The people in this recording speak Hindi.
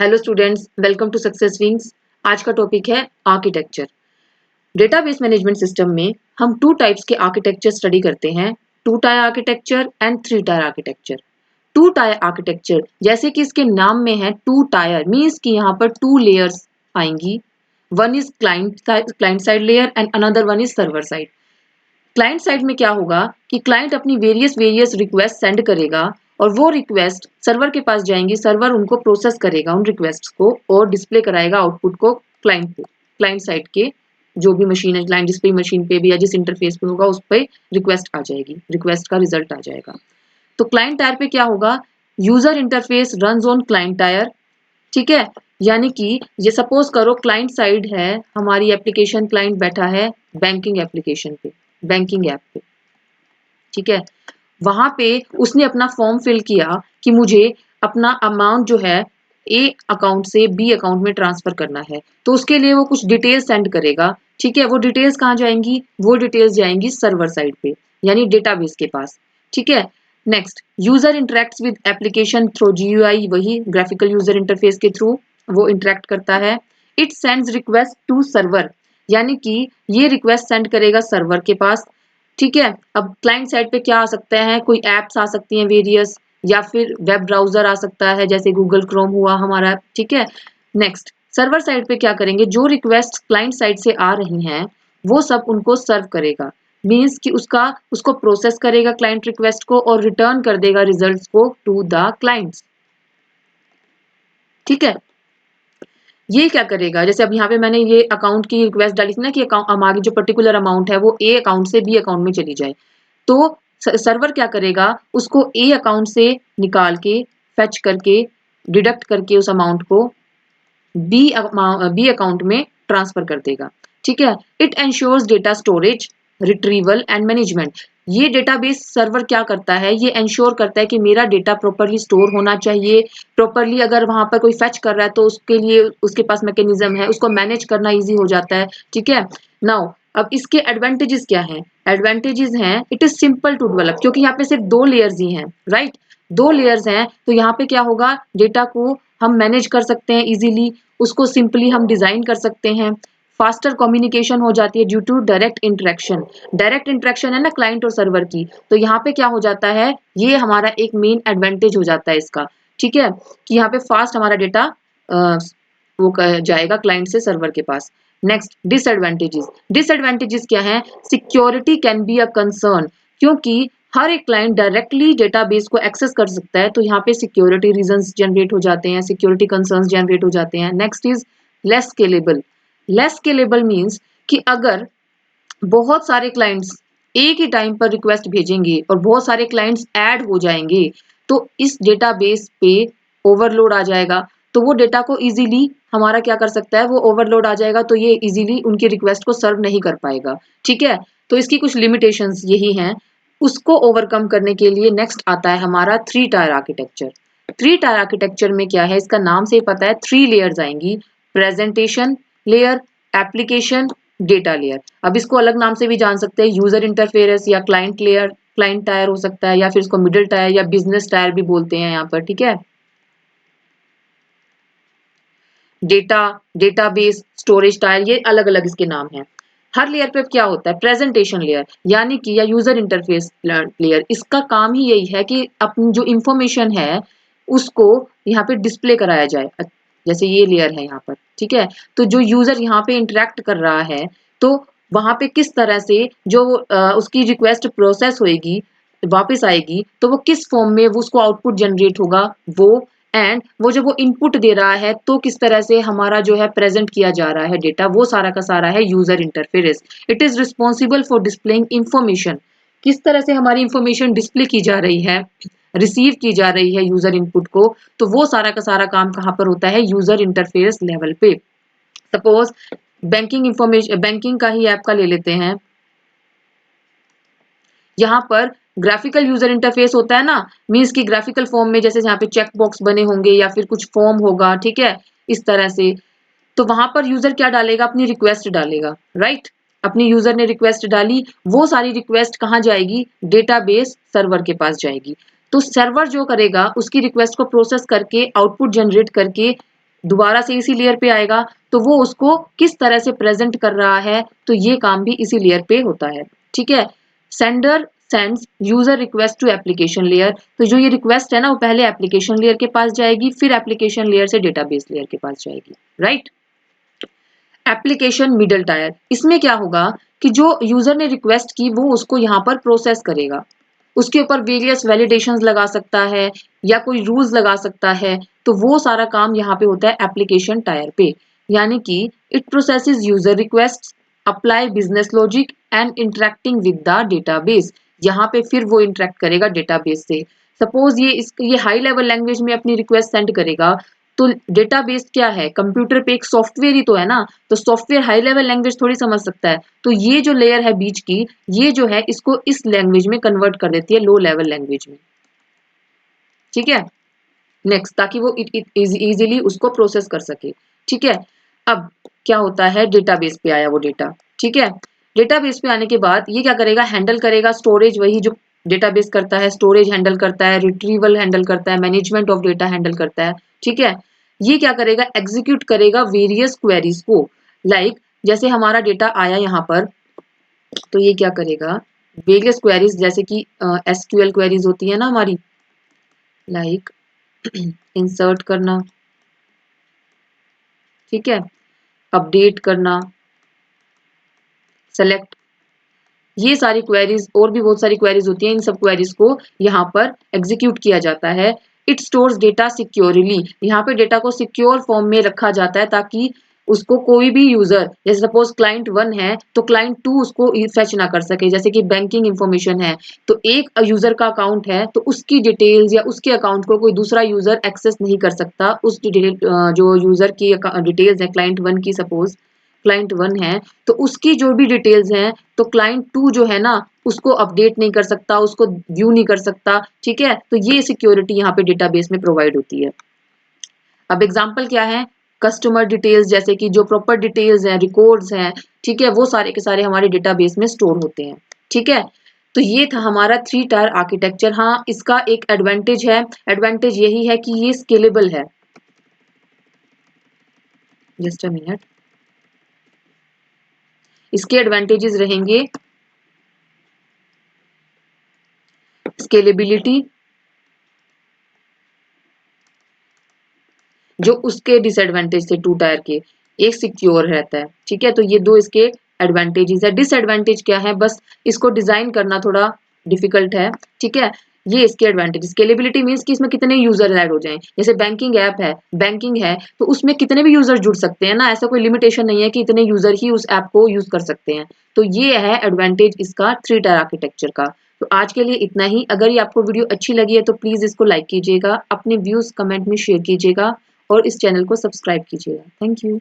Hello students, welcome to Success Wings. आज का टॉपिक है आर्किटेक्चर। डेटाबेस मैनेजमेंट सिस्टम में हम टू टाइप्स के आर्किटेक्चर स्टडी करते हैं, two tier architecture and three tier architecture. Two tier architecture जैसे कि इसके नाम में है टू टायर मीन्स कि यहाँ पर टू लेयर्स आएंगी। One is client side layer and another one is server side. Client side में क्या होगा कि क्लाइंट अपनी वेरियस रिक्वेस्ट सेंड करेगा और वो रिक्वेस्ट सर्वर के पास जाएंगी। सर्वर उनको प्रोसेस करेगा उन रिक्वेस्ट को और डिस्प्ले कराएगा आउटपुट को क्लाइंट पे। क्लाइंट साइड के जो भी मशीन है, क्लाइंट डिस्प्ले मशीन पे भी या जिस इंटरफेस पे होगा उस पर रिक्वेस्ट आ जाएगी, रिक्वेस्ट का रिजल्ट आ जाएगा। तो क्लाइंट टायर पे क्या होगा, user interface run on client tyre. ठीक है, यानी कि ये सपोज करो क्लाइंट साइड है, हमारी एप्लीकेशन क्लाइंट बैठा है बैंकिंग एप्लीकेशन पे, बैंकिंग ऐप पे। ठीक है, वहां पे उसने अपना फॉर्म फिल किया कि मुझे अपना अमाउंट जो है ए अकाउंट से बी अकाउंट में ट्रांसफर करना है, तो उसके लिए वो कुछ डिटेल्स सेंड करेगा। ठीक है, वो डिटेल्स कहाँ जाएंगी, वो डिटेल्स जाएंगी सर्वर साइड पे यानी डेटाबेस के पास। ठीक है, next user interacts with application through GUI, वही ग्राफिकल यूजर इंटरफेस के थ्रू वो इंटरेक्ट करता है। It sends request to server, यानी कि ये रिक्वेस्ट सेंड करेगा सर्वर के पास। ठीक है, अब क्लाइंट साइड पे क्या आ सकते हैं, कोई एप्स आ सकती हैं वेरियस, या फिर वेब ब्राउजर आ सकता है जैसे गूगल क्रोम हुआ हमारा। ठीक है, नेक्स्ट सर्वर साइड पे क्या करेंगे, जो रिक्वेस्ट क्लाइंट साइड से आ रही हैं वो सब उनको सर्व करेगा। मीन्स कि उसको प्रोसेस करेगा क्लाइंट रिक्वेस्ट को और रिटर्न कर देगा रिजल्ट्स को टू द क्लाइंट्स। ठीक है, ये क्या करेगा, जैसे अब यहाँ पे मैंने ये अकाउंट की रिक्वेस्ट डाली थी ना कि अकाउंट हमारी जो पर्टिकुलर अमाउंट है वो ए अकाउंट से बी अकाउंट में चली जाए, तो सर्वर क्या करेगा, उसको ए अकाउंट से निकाल के फेच करके डिडक्ट करके उस अमाउंट को बी अकाउंट में ट्रांसफर कर देगा। ठीक है, it ensures data storage, retrieval and management. ये डेटाबेस सर्वर क्या करता है, ये एंश्योर करता है कि मेरा डेटा प्रॉपरली स्टोर होना चाहिए, प्रॉपरली अगर वहां पर कोई फेच कर रहा है तो उसके लिए उसके पास मैकेनिज्म है, उसको मैनेज करना इजी हो जाता है। ठीक है, नाउ अब इसके एडवांटेजेस क्या हैं, एडवांटेजेस हैं it is simple to develop, क्योंकि यहाँ पे सिर्फ दो लेयर्स ही हैं, राइट, दो लेयर्स हैं, तो यहाँ पे क्या होगा, डेटा को हम मैनेज कर सकते हैं इजीली, उसको सिंपली हम डिजाइन कर सकते हैं। फास्टर कम्युनिकेशन हो जाती है due to direct interaction. Direct interaction है ना क्लाइंट और सर्वर की, तो यहाँ पे क्या हो जाता है, ये हमारा एक मेन एडवांटेज हो जाता है इसका। ठीक है, कि यहाँ पे फास्ट हमारा डेटा वो जाएगा क्लाइंट से सर्वर के पास। नेक्स्ट डिसएडवांटेजेस, डिसएडवांटेजेस क्या है, security can be a concern, क्योंकि हर एक क्लाइंट डायरेक्टली डेटाबेस को एक्सेस कर सकता है, तो यहाँ पे सिक्योरिटी रीजंस जनरेट हो जाते हैं, सिक्योरिटी कंसर्न्स जनरेट हो जाते हैं। Next is less scalable. Less scalable means कि अगर बहुत सारे क्लाइंट्स एक ही टाइम पर रिक्वेस्ट भेजेंगे और बहुत सारे क्लाइंट्स ऐड हो जाएंगे, तो इस डेटाबेस पे ओवरलोड आ जाएगा, तो वो डेटा को इजीली हमारा क्या कर सकता है, वो ओवरलोड आ जाएगा, तो ये इजीली उनकी रिक्वेस्ट को सर्व नहीं कर पाएगा। ठीक है, तो इसकी कुछ लिमिटेशंस यही हैं। उसको ओवरकम करने के लिए नेक्स्ट आता है हमारा three tier architecture. Three tier architecture में क्या है, इसका नाम से ही पता है, थ्री लेयर्स आएंगी, presentation layer, application, data layer. अब इसको अलग नाम से भी जान सकते हैं, यूजर इंटरफेरेंस या क्लाइंट लेयर, क्लाइंट टायर हो सकता है, या फिर इसको मिडिल टायर या बिजनेस टायर भी बोलते हैं यहाँ पर। ठीक है, डेटा, डेटाबेस, स्टोरेज टायर, ये अलग अलग इसके नाम हैं। हर लेयर पे क्या होता है, प्रेजेंटेशन लेयर यानी कि या यूजर इंटरफेस लेयर, इसका काम ही यही है कि अपनी जो इंफॉर्मेशन है उसको यहाँ पे डिस्प्ले कराया जाए। जैसे ये लेयर है यहाँ पर, ठीक है, तो जो यूजर यहाँ पे इंटरेक्ट कर रहा है, तो वहां पे किस तरह से जो उसकी रिक्वेस्ट प्रोसेस होएगी, वापस आएगी, तो वो किस फॉर्म में वो उसको आउटपुट जनरेट होगा वो, एंड वो जब वो इनपुट दे रहा है तो किस तरह से हमारा जो है प्रेजेंट किया जा रहा है डेटा, वो सारा का सारा है user interference. It is responsible for displaying information, किस तरह से हमारी इंफॉर्मेशन डिस्प्ले की जा रही है, रिसीव की जा रही है यूजर इनपुट को, तो वो सारा का सारा काम कहाँ पर होता है, यूजर इंटरफेरेंस लेवल पे। सपोज बैंकिंग इंफॉर्मेशन, बैंकिंग का ही ऐप का ले लेते हैं, यहाँ पर ग्राफिकल यूजर इंटरफेस होता है ना, मीन्स की ग्राफिकल फॉर्म में जैसे यहाँ पे चेक बॉक्स बने होंगे या फिर कुछ फॉर्म होगा। ठीक है, इस तरह से, तो वहां पर यूजर क्या डालेगा, अपनी रिक्वेस्ट डालेगा, राइट, अपनी यूजर ने रिक्वेस्ट डाली, वो सारी रिक्वेस्ट कहाँ जाएगी, डेटाबेस सर्वर के पास जाएगी। तो सर्वर जो करेगा उसकी रिक्वेस्ट को प्रोसेस करके आउटपुट जनरेट करके दोबारा से इसी लेयर पे आएगा, तो वो उसको किस तरह से प्रेजेंट कर रहा है, तो ये काम भी इसी लेयर पे होता है। ठीक है, sender sends user request to application layer, तो जो ये रिक्वेस्ट है ना वो पहले एप्लीकेशन लेयर के पास जाएगी, फिर एप्लीकेशन लेयर से डेटाबेस लेयर के पास जाएगी। राइट। एप्लीकेशन मिडल टायर, इसमें क्या होगा कि जो यूजर ने रिक्वेस्ट की वो उसको यहाँ पर प्रोसेस करेगा, उसके ऊपर वेरियस वैलिडेशंस लगा सकता है या कोई रूल्स लगा सकता है, तो वो सारा काम यहाँ पे होता है एप्लीकेशन टायर पे। यानी कि it processes user request, apply business logic and interacting with the database, यहाँ पे फिर वो इंटरेक्ट करेगा डेटाबेस से। सपोज ये हाई लेवल लैंग्वेज में अपनी रिक्वेस्ट सेंड करेगा, तो डेटाबेस क्या है, कंप्यूटर पे एक सॉफ्टवेयर ही तो है ना, तो सॉफ्टवेयर हाई लेवल लैंग्वेज थोड़ी समझ सकता है, तो ये जो लेयर है बीच की, ये जो है इसको इस लैंग्वेज में कन्वर्ट कर देती है, लो लेवल लैंग्वेज में। ठीक है, नेक्स्ट, ताकि वो इजीली उसको प्रोसेस कर सके। ठीक है, अब क्या होता है, डेटाबेस पे आया वो डेटा। ठीक है, डेटाबेस पे आने के बाद ये क्या करेगा, हैंडल करेगा स्टोरेज, वही जो डेटाबेस करता है, स्टोरेज हैंडल करता है, रिट्रीवल हैंडल करता है, मैनेजमेंट ऑफ डेटा हैंडल करता है। ठीक है, ये क्या करेगा, एग्जीक्यूट करेगा वेरियस क्वेरीज को, लाइक जैसे हमारा डेटा आया यहाँ पर, तो ये क्या करेगा, वेरियस क्वेरीज जैसे कि एसक्यूएल क्वेरीज होती है ना हमारी, लाइक इंसर्ट करना, ठीक है, अपडेट करना, सेलेक्ट, ये सारी क्वेरीज और भी बहुत सारी क्वेरीज होती हैं, इन सब क्वेरीज को यहाँ पर एग्जीक्यूट किया जाता है। इट स्टोर्स डेटा सिक्योरली, यहाँ पे डेटा को सिक्योर फॉर्म में रखा जाता है, ताकि उसको कोई भी यूजर, जैसे सपोज क्लाइंट 1 है तो क्लाइंट 2 उसको फेच ना कर सके, जैसे कि बैंकिंग इंफॉर्मेशन है, तो एक यूजर का अकाउंट है तो उसकी डिटेल्स या उसके अकाउंट को कोई दूसरा यूजर एक्सेस नहीं कर सकता, उस डिटेल जो यूजर की डिटेल्स है क्लाइंट 1 की, सपोज क्लाइंट 1 है तो उसकी जो भी डिटेल्स हैं, तो क्लाइंट 2 जो है ना उसको अपडेट नहीं कर सकता, उसको व्यू नहीं कर सकता। ठीक है, तो ये सिक्योरिटी यहाँ पे डेटाबेस में प्रोवाइड होती है। अब एग्जांपल क्या है, कस्टमर डिटेल्स, जैसे कि जो प्रॉपर डिटेल्स हैं, रिकॉर्ड्स हैं, ठीक है, वो सारे के सारे हमारे डेटाबेस में स्टोर होते हैं। ठीक है, तो ये था हमारा 3 टायर आर्किटेक्चर। हाँ, इसका एक एडवांटेज है, एडवांटेज यही है कि ये स्केलेबल है। जस्ट अ मिनट, इसके एडवांटेजेस रहेंगे स्केलेबिलिटी, जो उसके डिसएडवांटेज थे 2 टायर के, एक सिक्योर रहता है। ठीक है, तो ये दो इसके एडवांटेजेस है। डिसएडवांटेज क्या है, बस इसको डिजाइन करना थोड़ा डिफिकल्ट है। ठीक है, ये इसके एडवांटेज। स्केलेबिलिटी मींस कि इसमें कितने यूजर ऐड हो जाएं, जैसे बैंकिंग ऐप है, बैंकिंग है तो उसमें कितने भी यूजर जुड़ सकते हैं ना, ऐसा कोई लिमिटेशन नहीं है कि इतने यूजर ही उस ऐप को यूज कर सकते हैं। तो ये है एडवांटेज इसका 3 टायर आर्किटेक्चर का। तो आज के लिए इतना ही। अगर ये आपको वीडियो अच्छी लगी है तो प्लीज इसको लाइक कीजिएगा, अपने व्यूज कमेंट में शेयर कीजिएगा और इस चैनल को सब्सक्राइब कीजिएगा। Thank you.